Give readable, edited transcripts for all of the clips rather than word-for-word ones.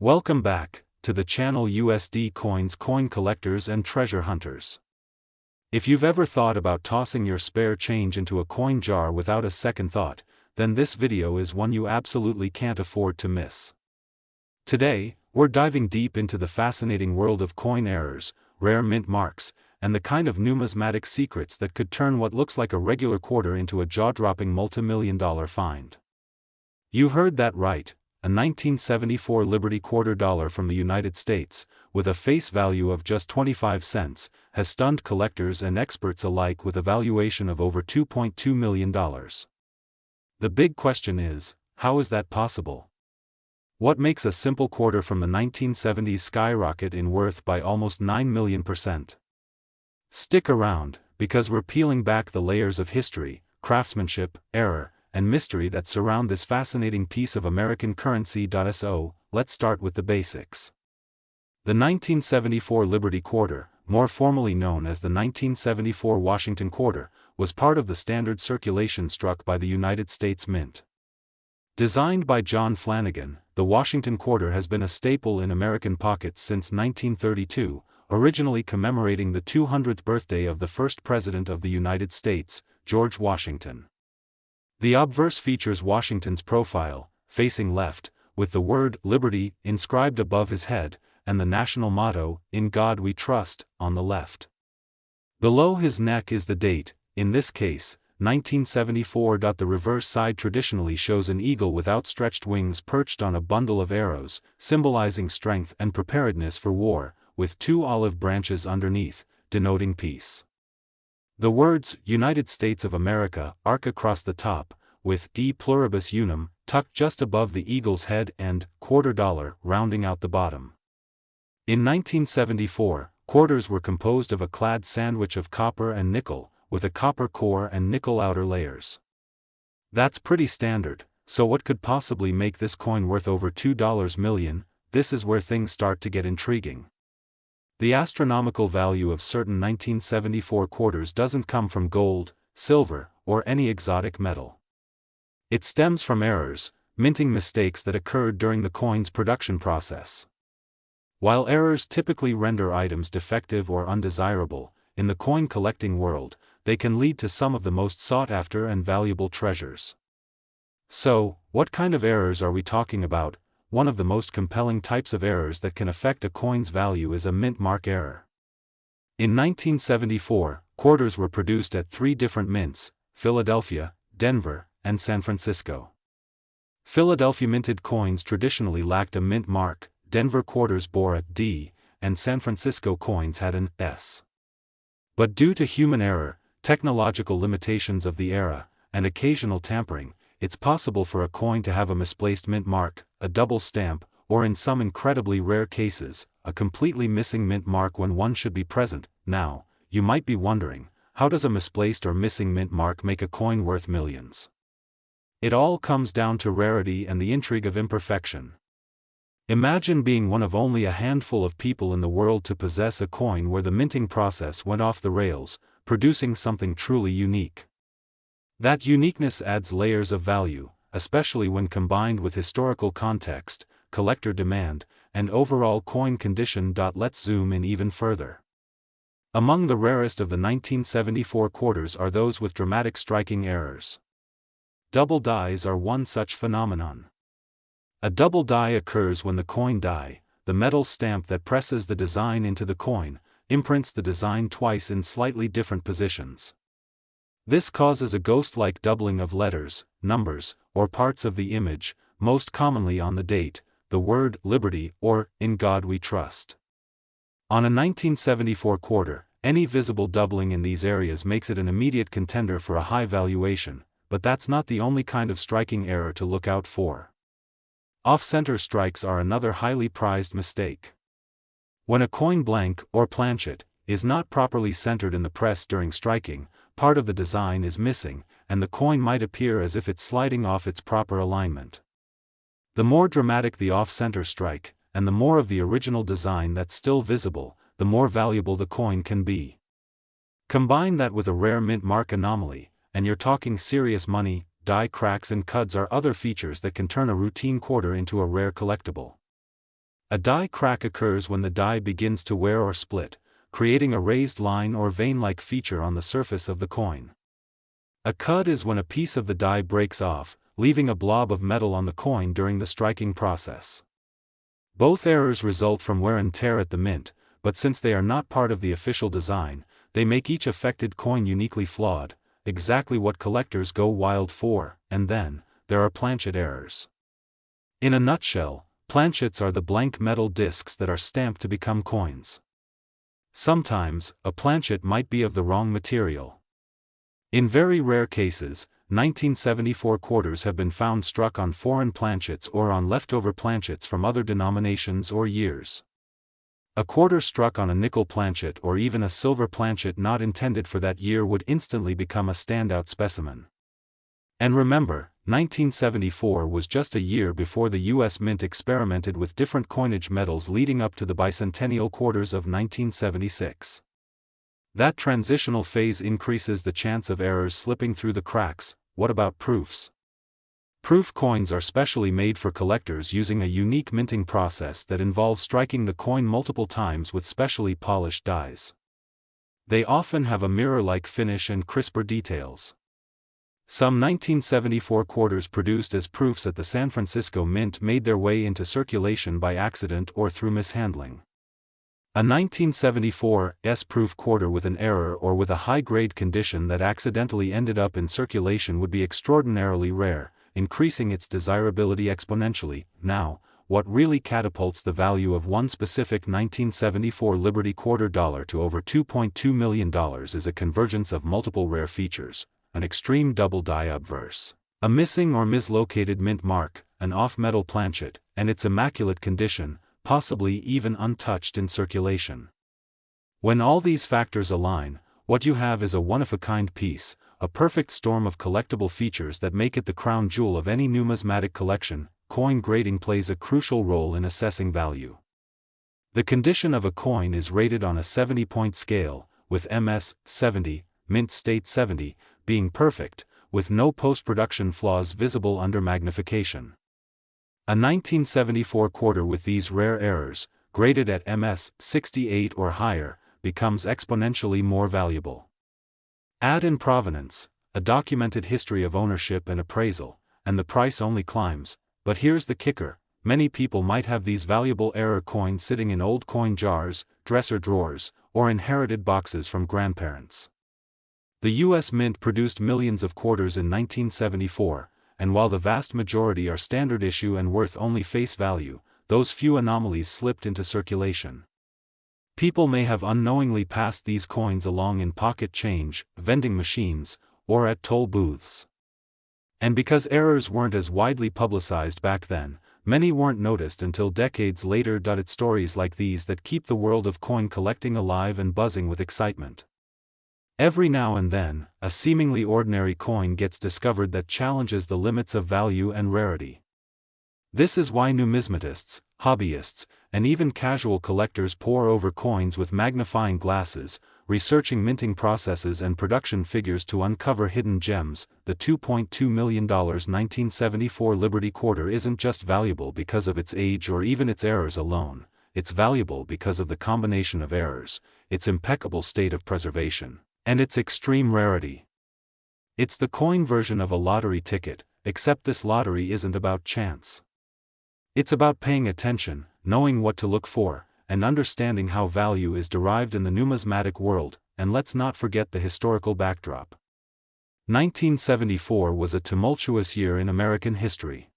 Welcome back to the channel USD Coins Coin Collectors and Treasure Hunters. If you've ever thought about tossing your spare change into a coin jar without a second thought, then this video is one you absolutely can't afford to miss. Today, we're diving deep into the fascinating world of coin errors, rare mint marks, and the kind of numismatic secrets that could turn what looks like a regular quarter into a jaw-dropping multi-million-dollar find. You heard that right. A 1974 Liberty quarter dollar from the United States, with a face value of just 25 cents, has stunned collectors and experts alike with a valuation of over $2.2 million. The big question is, how is that possible? What makes a simple quarter from the 1970s skyrocket in worth by almost 9 million%? Stick around, because we're peeling back the layers of history, craftsmanship, error, and mystery that surround this fascinating piece of American currency. So, let's start with the basics. The 1974 Liberty Quarter, more formally known as the 1974 Washington Quarter, was part of the standard circulation struck by the United States Mint. Designed by John Flanagan, the Washington Quarter has been a staple in American pockets since 1932, originally commemorating the 200th birthday of the first President of the United States, George Washington. The obverse features Washington's profile, facing left, with the word Liberty inscribed above his head, and the national motto, In God We Trust, on the left. Below his neck is the date, in this case, 1974. The reverse side traditionally shows an eagle with outstretched wings perched on a bundle of arrows, symbolizing strength and preparedness for war, with two olive branches underneath, denoting peace. The words, United States of America, arc across the top, with De Pluribus Unum, tucked just above the eagle's head and quarter dollar rounding out the bottom. In 1974, quarters were composed of a clad sandwich of copper and nickel, with a copper core and nickel outer layers. That's pretty standard, so what could possibly make this coin worth over $2 million? This is where things start to get intriguing. The astronomical value of certain 1974 quarters doesn't come from gold, silver, or any exotic metal. It stems from errors, minting mistakes that occurred during the coin's production process. While errors typically render items defective or undesirable, in the coin collecting world, they can lead to some of the most sought-after and valuable treasures. So, what kind of errors are we talking about? One of the most compelling types of errors that can affect a coin's value is a mint mark error. In 1974, quarters were produced at three different mints, Philadelphia, Denver, and San Francisco. Philadelphia minted coins traditionally lacked a mint mark, Denver quarters bore a D, and San Francisco coins had an S. But due to human error, technological limitations of the era, and occasional tampering, it's possible for a coin to have a misplaced mint mark, a double stamp, or in some incredibly rare cases, a completely missing mint mark when one should be present. Now, you might be wondering, how does a misplaced or missing mint mark make a coin worth millions? It all comes down to rarity and the intrigue of imperfection. Imagine being one of only a handful of people in the world to possess a coin where the minting process went off the rails, producing something truly unique. That uniqueness adds layers of value, especially when combined with historical context, collector demand, and overall coin condition. Let's zoom in even further. Among the rarest of the 1974 quarters are those with dramatic striking errors. Double dies are one such phenomenon. A double die occurs when the coin die, the metal stamp that presses the design into the coin, imprints the design twice in slightly different positions. This causes a ghost-like doubling of letters, numbers, or parts of the image, most commonly on the date, the word Liberty, or In God We Trust. On a 1974 quarter, any visible doubling in these areas makes it an immediate contender for a high valuation, but that's not the only kind of striking error to look out for. Off-center strikes are another highly prized mistake. When a coin blank, or planchet, is not properly centered in the press during striking, part of the design is missing, and the coin might appear as if it's sliding off its proper alignment. The more dramatic the off-center strike, and the more of the original design that's still visible, the more valuable the coin can be. Combine that with a rare mint mark anomaly, and you're talking serious money. Die cracks and cuds are other features that can turn a routine quarter into a rare collectible. A die crack occurs when the die begins to wear or split, creating a raised line or vein-like feature on the surface of the coin. A cud is when a piece of the die breaks off, leaving a blob of metal on the coin during the striking process. Both errors result from wear and tear at the mint, but since they are not part of the official design, they make each affected coin uniquely flawed, exactly what collectors go wild for. And then, there are planchet errors. In a nutshell, planchets are the blank metal discs that are stamped to become coins. Sometimes, a planchet might be of the wrong material. In very rare cases, 1974 quarters have been found struck on foreign planchets or on leftover planchets from other denominations or years. A quarter struck on a nickel planchet or even a silver planchet not intended for that year would instantly become a standout specimen. And remember, 1974 was just a year before the U.S. Mint experimented with different coinage metals leading up to the bicentennial quarters of 1976. That transitional phase increases the chance of errors slipping through the cracks. What about proofs? Proof coins are specially made for collectors using a unique minting process that involves striking the coin multiple times with specially polished dies. They often have a mirror-like finish and crisper details. Some 1974 quarters produced as proofs at the San Francisco Mint made their way into circulation by accident or through mishandling. A 1974 S-proof quarter with an error or with a high-grade condition that accidentally ended up in circulation would be extraordinarily rare, increasing its desirability exponentially. Now, what really catapults the value of one specific 1974 Liberty quarter dollar to over $2.2 million is a convergence of multiple rare features: an extreme double die obverse, a missing or mislocated mint mark, an off-metal planchet, and its immaculate condition, possibly even untouched in circulation. When all these factors align, what you have is a one-of-a-kind piece, a perfect storm of collectible features that make it the crown jewel of any numismatic collection. Coin grading plays a crucial role in assessing value. The condition of a coin is rated on a 70-point scale, with MS 70, mint state 70, being perfect, with no post-production flaws visible under magnification. A 1974 quarter with these rare errors, graded at MS 68 or higher, becomes exponentially more valuable. Add in provenance, a documented history of ownership and appraisal, and the price only climbs. But here's the kicker: many people might have these valuable error coins sitting in old coin jars, dresser drawers, or inherited boxes from grandparents. The U.S. Mint produced millions of quarters in 1974, and while the vast majority are standard issue and worth only face value, those few anomalies slipped into circulation. People may have unknowingly passed these coins along in pocket change, vending machines, or at toll booths. And because errors weren't as widely publicized back then, many weren't noticed until decades later. It's stories like these that keep the world of coin collecting alive and buzzing with excitement. Every now and then, a seemingly ordinary coin gets discovered that challenges the limits of value and rarity. This is why numismatists, hobbyists, and even casual collectors pore over coins with magnifying glasses, researching minting processes and production figures to uncover hidden gems. The $2.2 million 1974 Liberty quarter isn't just valuable because of its age or even its errors alone, it's valuable because of the combination of errors, its impeccable state of preservation, and its extreme rarity. It's the coin version of a lottery ticket, except this lottery isn't about chance. It's about paying attention, knowing what to look for, and understanding how value is derived in the numismatic world. And let's not forget the historical backdrop. 1974 was a tumultuous year in American history.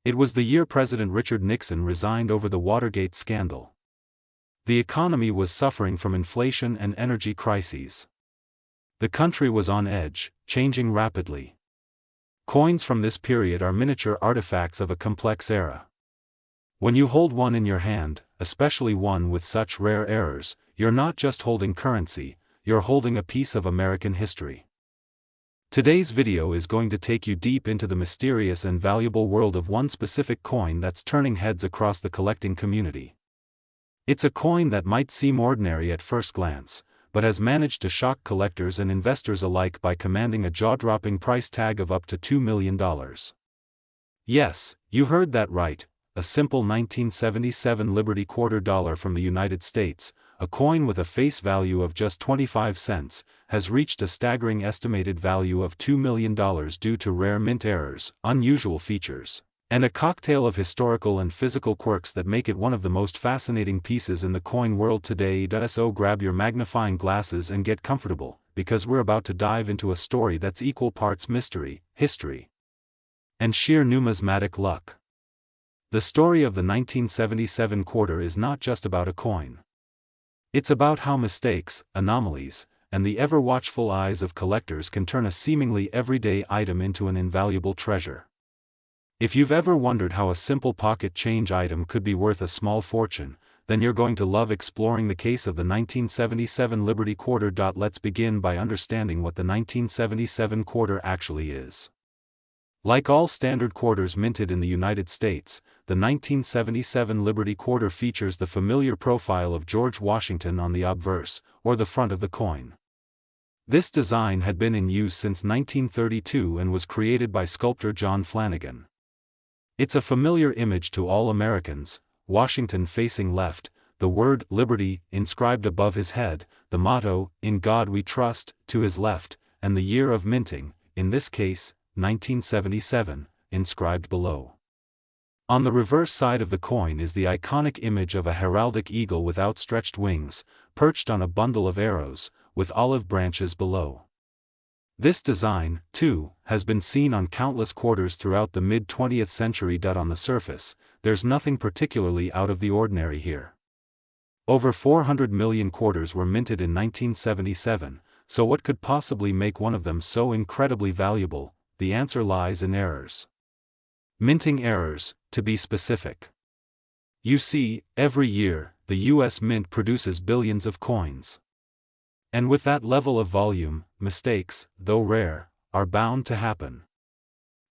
It was the year President Richard Nixon resigned over the Watergate scandal. The economy was suffering from inflation and energy crises. The country was on edge, changing rapidly. Coins from this period are miniature artifacts of a complex era. When you hold one in your hand, especially one with such rare errors, you're not just holding currency, you're holding a piece of American history. Today's video is going to take you deep into the mysterious and valuable world of one specific coin that's turning heads across the collecting community. It's a coin that might seem ordinary at first glance, but has managed to shock collectors and investors alike by commanding a jaw-dropping price tag of up to $2 million. Yes, you heard that right, a simple 1977 Liberty quarter dollar from the United States, a coin with a face value of just 25 cents, has reached a staggering estimated value of $2 million due to rare mint errors, unusual features, and a cocktail of historical and physical quirks that make it one of the most fascinating pieces in the coin world today. So grab your magnifying glasses and get comfortable, because we're about to dive into a story that's equal parts mystery, history, and sheer numismatic luck. The story of the 1977 quarter is not just about a coin. It's about how mistakes, anomalies, and the ever-watchful eyes of collectors can turn a seemingly everyday item into an invaluable treasure. If you've ever wondered how a simple pocket change item could be worth a small fortune, then you're going to love exploring the case of the 1977 Liberty quarter. Let's begin by understanding what the 1977 quarter actually is. Like all standard quarters minted in the United States, the 1977 Liberty quarter features the familiar profile of George Washington on the obverse, or the front of the coin. This design had been in use since 1932 and was created by sculptor John Flanagan. It's a familiar image to all Americans: Washington facing left, the word "Liberty" inscribed above his head, the motto, "In God We Trust," to his left, and the year of minting, in this case, 1977, inscribed below. On the reverse side of the coin is the iconic image of a heraldic eagle with outstretched wings, perched on a bundle of arrows, with olive branches below. This design, too, has been seen on countless quarters throughout the mid-20th century. On the surface, there's nothing particularly out of the ordinary here. Over 400 million quarters were minted in 1977, so what could possibly make one of them so incredibly valuable? The answer lies in errors. Minting errors, to be specific. You see, every year, the U.S. Mint produces billions of coins. And with that level of volume, mistakes, though rare, are bound to happen.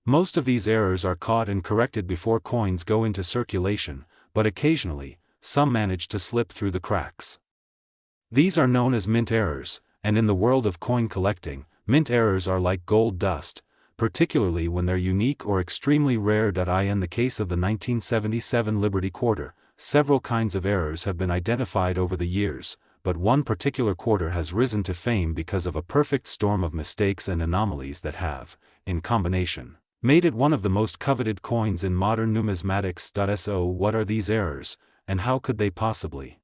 Most of these errors are caught and corrected before coins go into circulation, but occasionally, some manage to slip through the cracks. These are known as mint errors, and in the world of coin collecting, mint errors are like gold dust, particularly when they're unique or extremely rare. In the case of the 1977 Liberty quarter, several kinds of errors have been identified over the years, but one particular quarter has risen to fame because of a perfect storm of mistakes and anomalies that have, in combination, made it one of the most coveted coins in modern numismatics. So what are these errors, and how could they possibly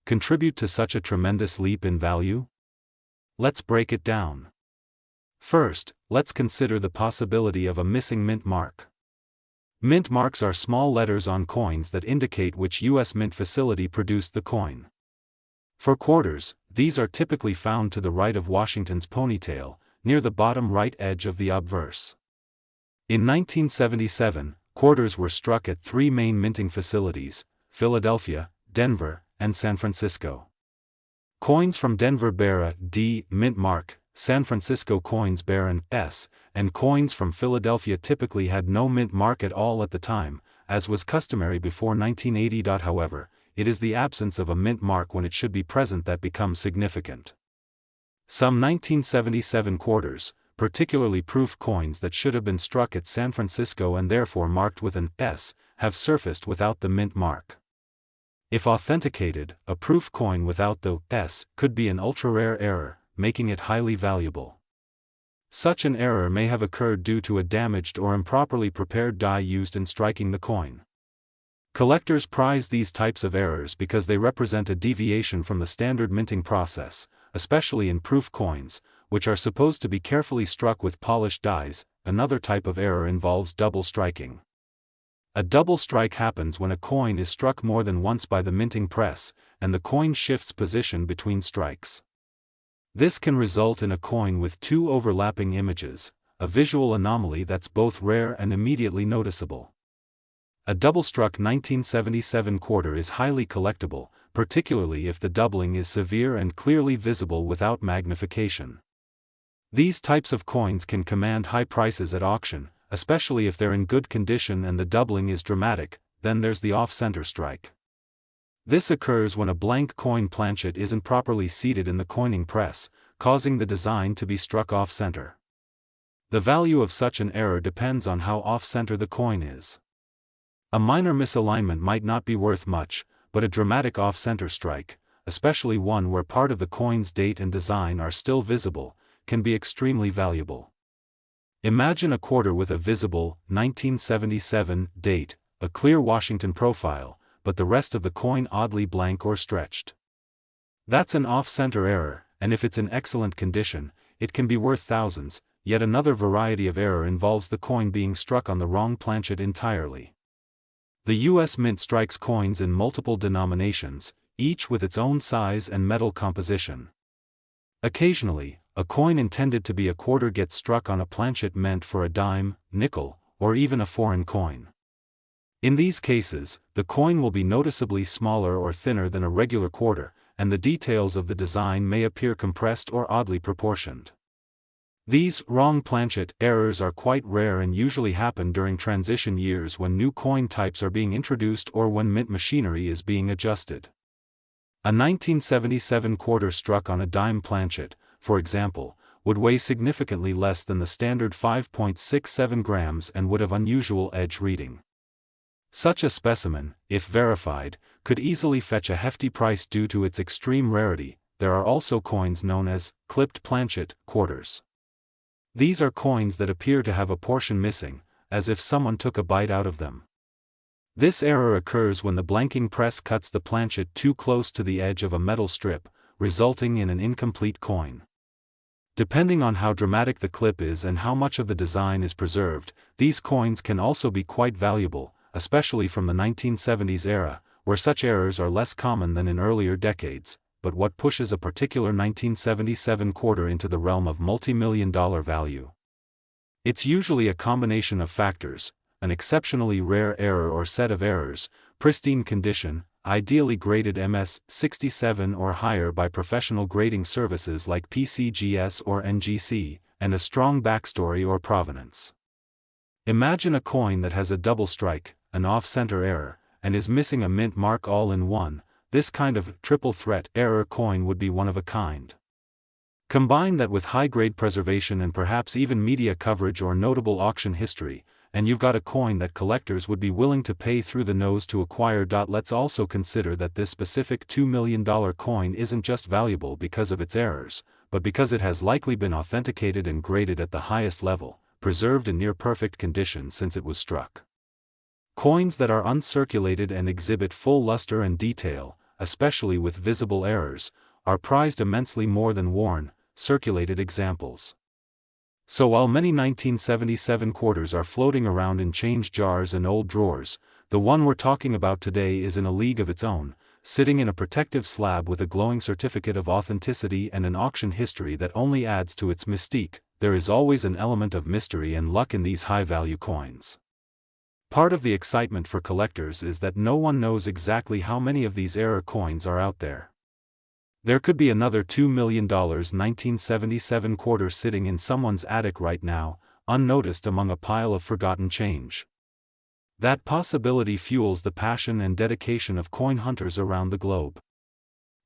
contribute to such a tremendous leap in value? Let's break it down. First, let's consider the possibility of a missing mint mark. Mint marks are small letters on coins that indicate which U.S. mint facility produced the coin. For quarters, these are typically found to the right of Washington's ponytail, near the bottom right edge of the obverse. In 1977, quarters were struck at three main minting facilities: Philadelphia, Denver, and San Francisco. Coins from Denver bear a D mint mark, San Francisco coins bear an S, and coins from Philadelphia typically had no mint mark at all at the time, as was customary before 1980. However, it is the absence of a mint mark when it should be present that becomes significant. Some 1977 quarters, particularly proof coins that should have been struck at San Francisco and therefore marked with an S, have surfaced without the mint mark. If authenticated, a proof coin without the S could be an ultra-rare error, making it highly valuable. Such an error may have occurred due to a damaged or improperly prepared die used in striking the coin. Collectors prize these types of errors because they represent a deviation from the standard minting process, especially in proof coins, which are supposed to be carefully struck with polished dies. Another type of error involves double striking. A double strike happens when a coin is struck more than once by the minting press, and the coin shifts position between strikes. This can result in a coin with two overlapping images, a visual anomaly that's both rare and immediately noticeable. A double-struck 1977 quarter is highly collectible, particularly if the doubling is severe and clearly visible without magnification. These types of coins can command high prices at auction, especially if they're in good condition and the doubling is dramatic. Then there's the off-center strike. This occurs when a blank coin planchet isn't properly seated in the coining press, causing the design to be struck off-center. The value of such an error depends on how off-center the coin is. A minor misalignment might not be worth much, but a dramatic off-center strike, especially one where part of the coin's date and design are still visible, can be extremely valuable. Imagine a quarter with a visible 1977 date, a clear Washington profile, but the rest of the coin oddly blank or stretched. That's an off-center error, and if it's in excellent condition, it can be worth thousands. Yet another variety of error involves the coin being struck on the wrong planchet entirely. The U.S. Mint strikes coins in multiple denominations, each with its own size and metal composition. Occasionally, a coin intended to be a quarter gets struck on a planchet meant for a dime, nickel, or even a foreign coin. In these cases, the coin will be noticeably smaller or thinner than a regular quarter, and the details of the design may appear compressed or oddly proportioned. These wrong planchet errors are quite rare and usually happen during transition years when new coin types are being introduced or when mint machinery is being adjusted. A 1977 quarter struck on a dime planchet, for example, would weigh significantly less than the standard 5.67 grams and would have unusual edge reading. Such a specimen, if verified, could easily fetch a hefty price due to its extreme rarity. There are also coins known as clipped planchet quarters. These are coins that appear to have a portion missing, as if someone took a bite out of them. This error occurs when the blanking press cuts the planchet too close to the edge of a metal strip, resulting in an incomplete coin. Depending on how dramatic the clip is and how much of the design is preserved, these coins can also be quite valuable, especially from the 1970s era, where such errors are less common than in earlier decades. But what pushes a particular 1977 quarter into the realm of multi-million-dollar value? It's usually a combination of factors: an exceptionally rare error or set of errors, pristine condition, ideally graded MS-67 or higher by professional grading services like PCGS or NGC, and a strong backstory or provenance. Imagine a coin that has a double strike, an off-center error, and is missing a mint mark all in one. This kind of triple threat error coin would be one of a kind. Combine that with high-grade preservation and perhaps even media coverage or notable auction history, and you've got a coin that collectors would be willing to pay through the nose to acquire. Let's also consider that this specific $2 million coin isn't just valuable because of its errors, but because it has likely been authenticated and graded at the highest level, preserved in near-perfect condition since it was struck. Coins that are uncirculated and exhibit full luster and detail, especially with visible errors, are prized immensely more than worn, circulated examples. So while many 1977 quarters are floating around in change jars and old drawers, the one we're talking about today is in a league of its own, sitting in a protective slab with a glowing certificate of authenticity and an auction history that only adds to its mystique. There is always an element of mystery and luck in these high-value coins. Part of the excitement for collectors is that no one knows exactly how many of these error coins are out there. There could be another $2 million 1977 quarter sitting in someone's attic right now, unnoticed among a pile of forgotten change. That possibility fuels the passion and dedication of coin hunters around the globe.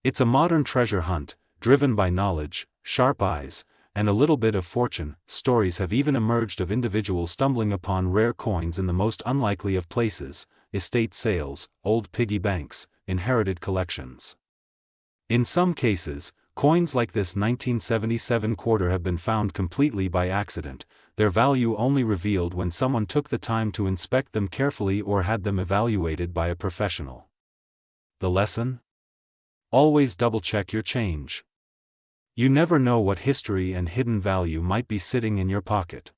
It's a modern treasure hunt, driven by knowledge, sharp eyes, and a little bit of fortune. Stories have even emerged of individuals stumbling upon rare coins in the most unlikely of places: estate sales, old piggy banks, inherited collections. In some cases, coins like this 1977 quarter have been found completely by accident, their value only revealed when someone took the time to inspect them carefully or had them evaluated by a professional. The lesson? Always double-check your change. You never know what history and hidden value might be sitting in your pocket.